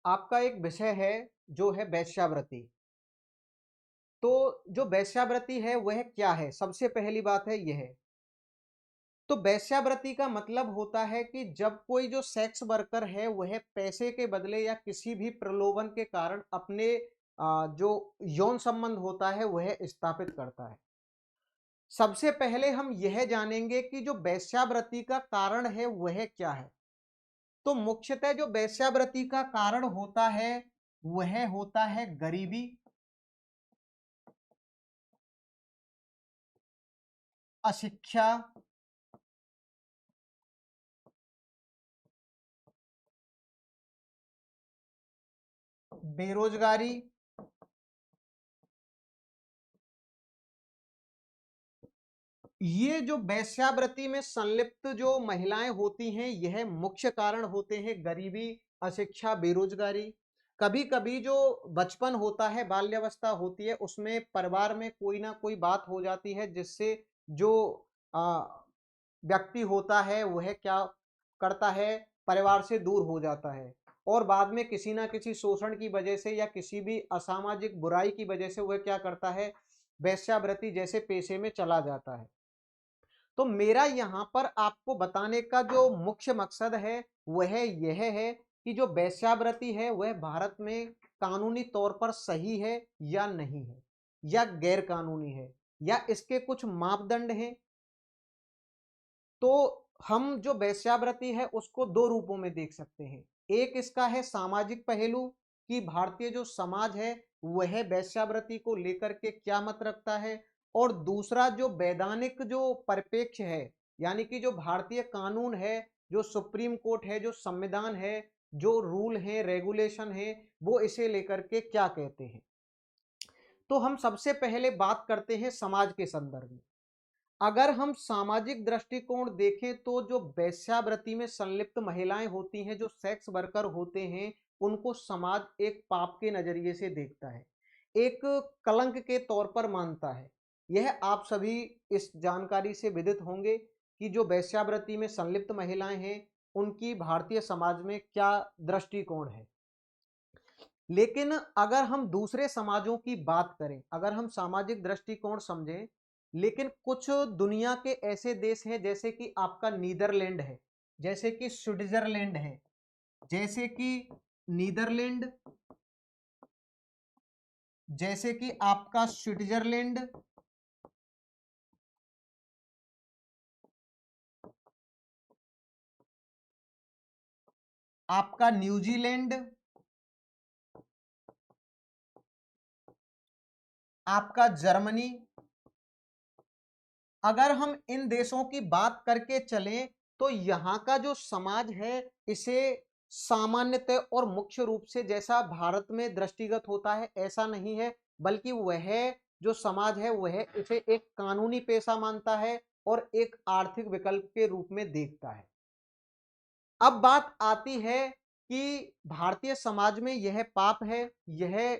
आपका एक विषय है जो है वेश्यावृत्ति। तो जो वेश्यावृत्ति है वह क्या है? सबसे पहली बात है यह। तो वेश्यावृत्ति का मतलब होता है कि जब कोई जो सेक्स वर्कर है वह पैसे के बदले या किसी भी प्रलोभन के कारण अपने जो यौन संबंध होता है वह स्थापित करता है। सबसे पहले हम यह जानेंगे कि जो वेश्यावृत्ति का कारण है वह क्या है। तो मुख्यतः जो वेश्यावृत्ति का कारण होता है वह होता है गरीबी, अशिक्षा, बेरोजगारी, ये जो वेश्यावृत्ति में संलिप्त जो महिलाएं होती हैं यह मुख्य कारण होते हैं। गरीबी, अशिक्षा, बेरोजगारी। कभी कभी जो बचपन होता है, बाल्यावस्था होती है, उसमें परिवार में कोई ना कोई बात हो जाती है जिससे जो व्यक्ति होता है वह क्या करता है, परिवार से दूर हो जाता है और बाद में किसी ना किसी शोषण की वजह से या किसी भी असामाजिक बुराई की वजह से वह क्या करता है, वेश्यावृत्ति जैसे पेशे में चला जाता है। तो मेरा यहाँ पर आपको बताने का जो मुख्य मकसद है वह यह है कि जो वेश्यावृत्ति है वह भारत में कानूनी तौर पर सही है या नहीं है, या गैर कानूनी है, या इसके कुछ मापदंड हैं। तो हम जो वेश्यावृत्ति है उसको दो रूपों में देख सकते हैं। एक इसका है सामाजिक पहलू कि भारतीय जो समाज है वह वेश्यावृत्ति को लेकर के क्या मत रखता है, और दूसरा जो वैधानिक जो परिप्रेक्ष्य है, यानी कि जो भारतीय कानून है, जो सुप्रीम कोर्ट है, जो संविधान है, जो रूल है, रेगुलेशन है, वो इसे लेकर के क्या कहते हैं। तो हम सबसे पहले बात करते हैं समाज के संदर्भ में। अगर हम सामाजिक दृष्टिकोण देखें तो जो वेश्यावृत्ति में संलिप्त महिलाएं होती हैं, जो सेक्स वर्कर होते हैं, उनको समाज एक पाप के नजरिए से देखता है, एक कलंक के तौर पर मानता है। यह आप सभी इस जानकारी से विदित होंगे कि जो वेश्यावृत्ति में संलिप्त महिलाएं हैं उनकी भारतीय समाज में क्या दृष्टिकोण है। लेकिन अगर हम दूसरे समाजों की बात करें, अगर हम सामाजिक दृष्टिकोण समझें, लेकिन कुछ दुनिया के ऐसे देश हैं जैसे कि आपका नीदरलैंड है, जैसे कि स्विट्जरलैंड है, जैसे कि नीदरलैंड, जैसे कि आपका स्विट्जरलैंड, आपका न्यूजीलैंड, आपका जर्मनी। अगर हम इन देशों की बात करके चलें तो यहाँ का जो समाज है इसे सामान्यतः और मुख्य रूप से जैसा भारत में दृष्टिगत होता है ऐसा नहीं है, बल्कि वह जो समाज है वह इसे एक कानूनी पेशा मानता है और एक आर्थिक विकल्प के रूप में देखता है। अब बात आती है कि भारतीय समाज में यह पाप है, यह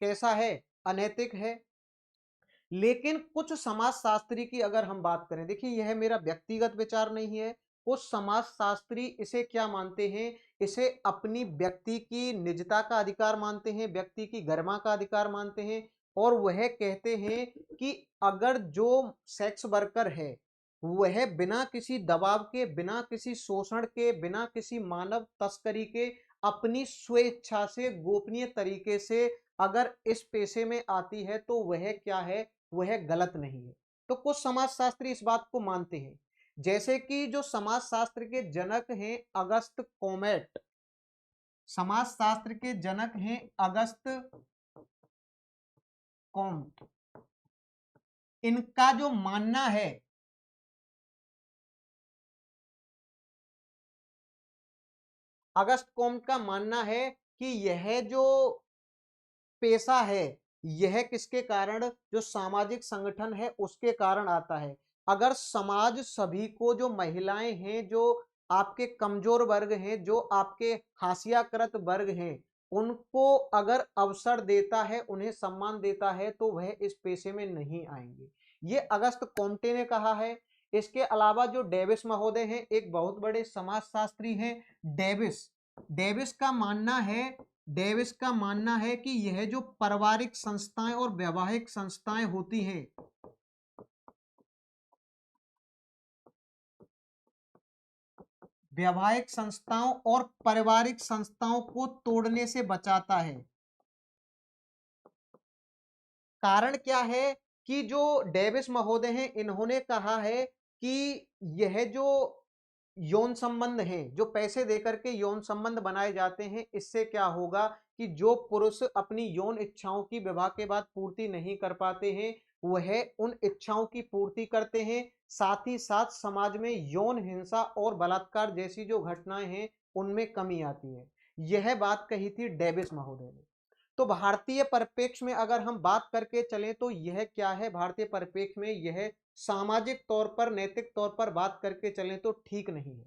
कैसा है, अनैतिक है। लेकिन कुछ समाजशास्त्री की अगर हम बात करें, देखिए यह मेरा व्यक्तिगत विचार नहीं है, कुछ समाजशास्त्री इसे क्या मानते हैं, इसे अपनी व्यक्ति की निजता का अधिकार मानते हैं, व्यक्ति की गरिमा का अधिकार मानते हैं, और वह कहते हैं कि अगर जो सेक्स वर्कर है वह बिना किसी दबाव के, बिना किसी शोषण के, बिना किसी मानव तस्करी के अपनी स्वेच्छा से गोपनीय तरीके से अगर इस पेशे में आती है तो वह क्या है, वह गलत नहीं है। तो कुछ समाजशास्त्री इस बात को मानते हैं, जैसे कि जो समाजशास्त्र के जनक हैं अगस्त कॉमेट, समाजशास्त्र के जनक हैं अगस्त कॉम्ट। इनका जो मानना है, अगस्त कॉम्ट का मानना है कि यह जो पेशा है यह किसके कारण, जो सामाजिक संगठन है उसके कारण आता है। अगर समाज सभी को, जो महिलाएं हैं, जो आपके कमजोर वर्ग हैं, जो आपके हाशियाकृत वर्ग हैं, उनको अगर अवसर देता है, उन्हें सम्मान देता है, तो वह इस पेशे में नहीं आएंगे। ये अगस्त कोम्टे ने कहा है। इसके अलावा जो डेविस महोदय हैं, एक बहुत बड़े समाजशास्त्री हैं डेविस, डेविस का मानना है कि यह जो पारिवारिक संस्थाएं और वैवाहिक संस्थाएं होती हैं, वैवाहिक संस्थाओं और पारिवारिक संस्थाओं को तोड़ने से बचाता है। कारण क्या है कि जो डेविस महोदय हैं, इन्होंने कहा है कि यह जो यौन संबंध हैं, जो पैसे देकर के यौन संबंध बनाए जाते हैं, इससे क्या होगा कि जो पुरुष अपनी यौन इच्छाओं की विवाह के बाद पूर्ति नहीं कर पाते हैं, वह उन इच्छाओं की पूर्ति करते हैं। साथ ही साथ समाज में यौन हिंसा और बलात्कार जैसी जो घटनाएं हैं, उनमें कमी आती है। यह बात कही थी डेविस महोदय ने। तो भारतीय परिप्रेक्ष्य में अगर हम बात करके चलें तो यह क्या है, भारतीय परिप्रेक्ष्य में यह सामाजिक तौर पर, नैतिक तौर पर बात करके चलें तो ठीक नहीं है।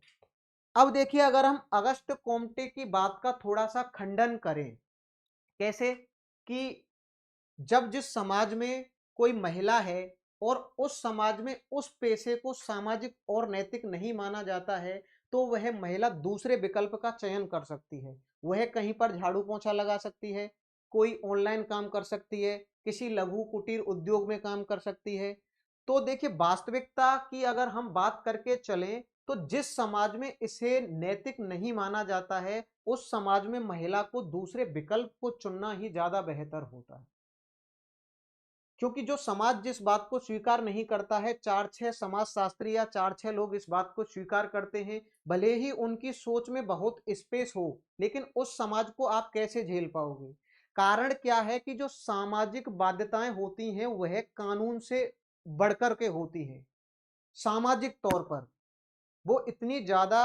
अब देखिए, अगर हम अगस्ट कोम्टे की बात का थोड़ा सा खंडन करें, कैसे कि जब जिस समाज में कोई महिला है और उस समाज में उस पेशे को सामाजिक और नैतिक नहीं माना जाता है, तो वह महिला दूसरे विकल्प का चयन कर सकती है। वह कहीं पर झाड़ू पोछा लगा सकती है, कोई ऑनलाइन काम कर सकती है, किसी लघु कुटीर उद्योग में काम कर सकती है। तो देखिए, वास्तविकता की अगर हम बात करके चलें तो जिस समाज में इसे नैतिक नहीं माना जाता है, उस समाज में महिला को दूसरे विकल्प को चुनना ही ज्यादा बेहतर होता है। क्योंकि जो समाज जिस बात को स्वीकार नहीं करता है, 4-6 समाजशास्त्री या 4-6 लोग इस बात को स्वीकार करते हैं, भले ही उनकी सोच में बहुत स्पेस हो, लेकिन उस समाज को आप कैसे झेल पाओगे? कारण क्या है कि जो सामाजिक बाध्यताएं होती हैं, वह कानून से बढ़कर के होती हैं। सामाजिक तौर पर वो इतनी ज्यादा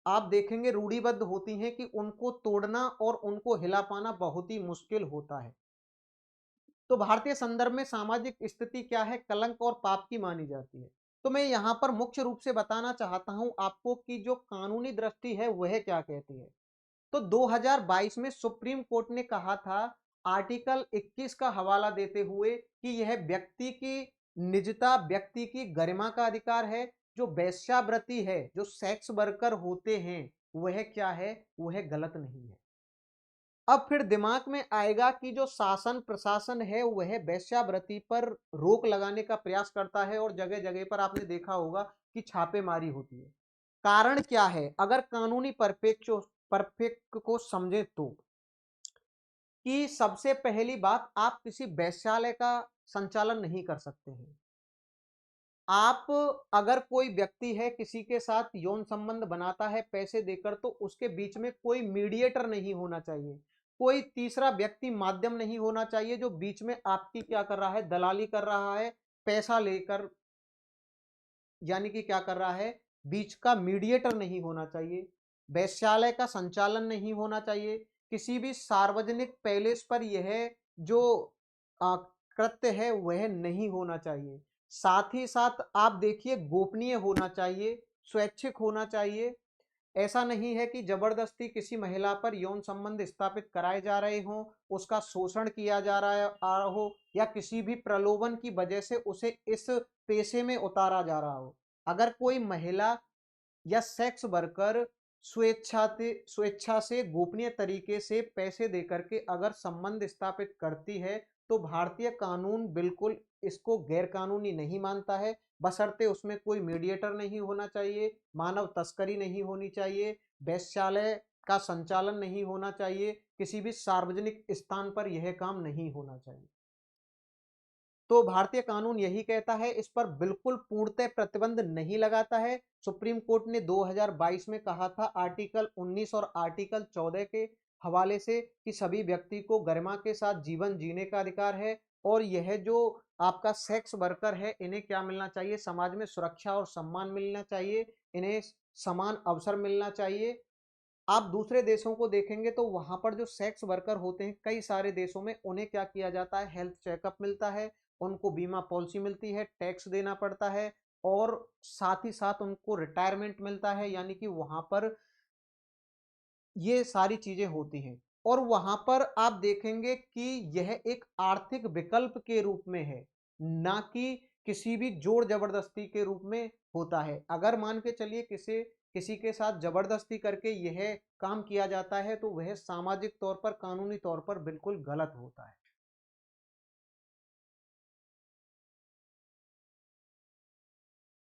आप देखेंगे रूढ़िबद्ध होती हैं कि उनको तोड़ना और उनको हिला पाना बहुत ही मुश्किल होता है। तो भारतीय संदर्भ में सामाजिक स्थिति क्या है, कलंक और पाप की मानी जाती है। तो मैं यहाँ पर मुख्य रूप से बताना चाहता हूं आपको कि जो कानूनी दृष्टि है वह क्या कहती है। तो 2022 में सुप्रीम कोर्ट ने कहा था, आर्टिकल 21 का हवाला देते हुए, कि यह व्यक्ति की निजता, व्यक्ति की गरिमा का अधिकार है। जो वेश्यावृत्ति है, जो सेक्स वर्कर होते हैं, वह क्या है, वह गलत नहीं है। अब फिर दिमाग में आएगा कि जो शासन प्रशासन है वह वेश्यावृत्ति पर रोक लगाने का प्रयास करता है और जगह जगह पर आपने देखा होगा कि छापेमारी होती है। कारण क्या है, अगर कानूनी परिप्रेक्ष्य को समझे तो, कि सबसे पहली बात, आप किसी वैश्यालय का संचालन नहीं कर सकते हैं। आप, अगर कोई व्यक्ति है किसी के साथ यौन संबंध बनाता है पैसे देकर, तो उसके बीच में कोई मीडिएटर नहीं होना चाहिए, कोई तीसरा व्यक्ति माध्यम नहीं होना चाहिए जो बीच में आपकी क्या कर रहा है, दलाली कर रहा है, पैसा लेकर, यानी कि क्या कर रहा है, बीच का मीडिएटर नहीं होना चाहिए। वैश्यालय का संचालन नहीं होना चाहिए। किसी भी सार्वजनिक पैलेस पर यह जो आ, कृत्य है वह नहीं होना चाहिए। साथ ही साथ आप देखिए, गोपनीय होना चाहिए, स्वैच्छिक होना चाहिए। ऐसा नहीं है कि जबरदस्ती किसी महिला पर यौन संबंध स्थापित कराए जा रहे हों, उसका शोषण किया जा रहा हो, या किसी भी प्रलोभन की वजह से उसे इस पेशे में उतारा जा रहा हो। अगर कोई महिला या सेक्स वर्कर स्वेच्छा से गोपनीय तरीके से पैसे देकर के अगर संबंध स्थापित करती है, तो भारतीय कानून बिल्कुल इसको गैर कानूनी नहीं मानता है, बशर्ते उसमें कोई मीडिएटर नहीं होना चाहिए, मानव तस्करी नहीं होनी चाहिए, वेश्यालय का संचालन नहीं होना चाहिए, किसी भी सार्वजनिक स्थान पर यह काम नहीं होना चाहिए। तो भारतीय कानून यही कहता है, इस पर बिल्कुल पूर्णतः प्रतिबंध नहीं लगाता है। सुप्रीम कोर्ट ने 2022 में कहा था आर्टिकल 19 और आर्टिकल 14 के हवाले से, कि सभी व्यक्ति को गरिमा के साथ जीवन जीने का अधिकार है, और यह जो आपका सेक्स वर्कर है, इन्हें क्या मिलना चाहिए, समाज में सुरक्षा और सम्मान मिलना चाहिए, इन्हें समान अवसर मिलना चाहिए। आप दूसरे देशों को देखेंगे तो वहां पर जो सेक्स वर्कर होते हैं, कई सारे देशों में उन्हें क्या किया जाता है, हेल्थ चेकअप मिलता है, उनको बीमा पॉलिसी मिलती है, टैक्स देना पड़ता है, और साथ ही साथ उनको रिटायरमेंट मिलता है, यानी कि वहां पर ये सारी चीजें होती हैं। और वहां पर आप देखेंगे कि यह एक आर्थिक विकल्प के रूप में है, ना कि किसी भी जोर जबरदस्ती के रूप में होता है। अगर मान के चलिए किसी किसी के साथ जबरदस्ती करके यह काम किया जाता है तो वह सामाजिक तौर पर, कानूनी तौर पर बिल्कुल गलत होता है।